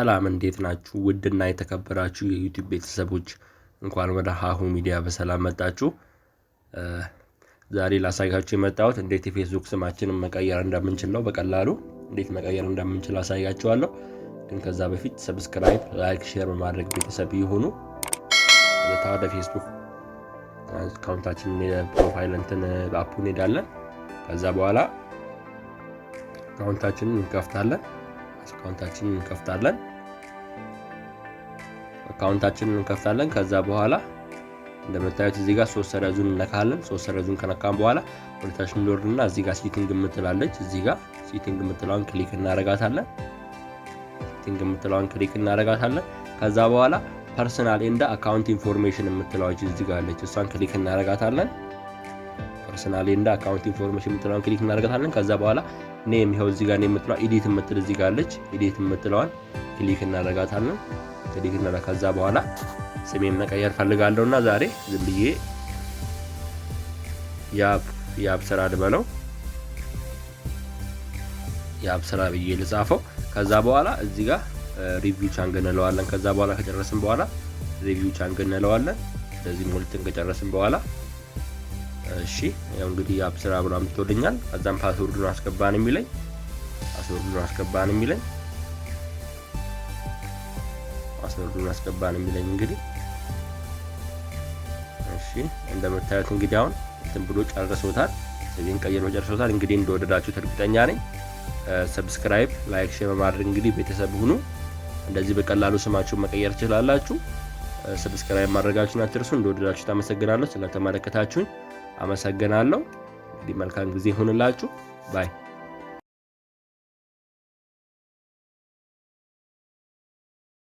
ሰላም እንዴት ናችሁ? ውድና የተከበራችሁ የዩቱብ ቤተሰቦች እንኳን ወደ ሃሁ ሚዲያ በሰላም መጣችሁ። ዛሬ ላሳያችሁ የመጣሁት እንዴት የፌስቡክ ስማችንን መቀየር እንደምንችል ነው። በቀላሉ እንዴት መቀየር እንደምንችል አሳያችኋለሁ። ግን ከዛ በፊት ሰብስክራይብ፣ ላይክ፣ ሼር በማድረግ ቤተሰብ ይሁኑ። ወደ ፌስቡክ አካውንታችን ፕሮፋይል አፑን ሄዳለን። ከዛ በኋላ አካውንታችንን እንከፍታለን። ከዛ በኋላ እንደምታዩት እዚህ ጋር 3 ሰረዙን እንነካለን። 3 ሰረዙን ከነካን በኋላ ወደ ታች እንወርድና እዚህ ጋር ሴቲንግ የምትላለች እዚህ ጋር ሴቲንግ የምትለውን ክሊክ እናደርጋታለን። ከዛ በኋላ ፐርሰናል ኤንድ አካውንት ኢንፎርሜሽን የምትለዋች እዚህ ጋር አለች። እሷን ክሊክ እናደርጋታለን። ከዛ በኋላ ኔም ይሄው እዚህ ጋር ኔም የምትለው ኤዲት የምትል እዚህ ጋር አለች። ኤዲት የምትለዋን ክሊክ እናደርጋታለን። ከዛ በኋላ ስሜን መቀየር ፈልጋለሁና ዛሬ ዝም ብዬ ያብስራ ልበለው ያብስራ ብዬ ልጻፈው። ከዛ በኋላ እዚህ ጋር ሪቪው ቻንግ እንለዋለን። ከዛ በኋላ ከጨረስን በኋላ ሪቪው ቻንግ እንለዋለን። ስለዚህ ሞልተን ከጨረስን በኋላ እሺ ያው እንግዲህ ያብስራ ብሎ አምጥቶልኛል። ከዛም ፓስወርዱን አስገባን የሚለኝ እንግዲህ እሺ እንደምታዩት እንግዲህ አሁን እንትን ብሎ ጨርሶታል። ስለዚህ ቀይሮ ጨርሶታል። እንግዲህ እንደወደዳችሁት እርግጠኛ ነኝ። ሰብስክራይብ፣ ላይክ፣ ሼር በማድረግ እንግዲህ ቤተሰብ ሁኑ። እንደዚህ በቀላሉ ስማችሁን መቀየር ትችላላችሁ። ሰብስክራይብ ማድረጋችሁን አትርሱ። እንደወደዳችሁት አመሰግናለሁ። ስለተመለከታችሁኝ አመሰግናለሁ። እንግዲህ መልካም ጊዜ ይሁንላችሁ። ባይ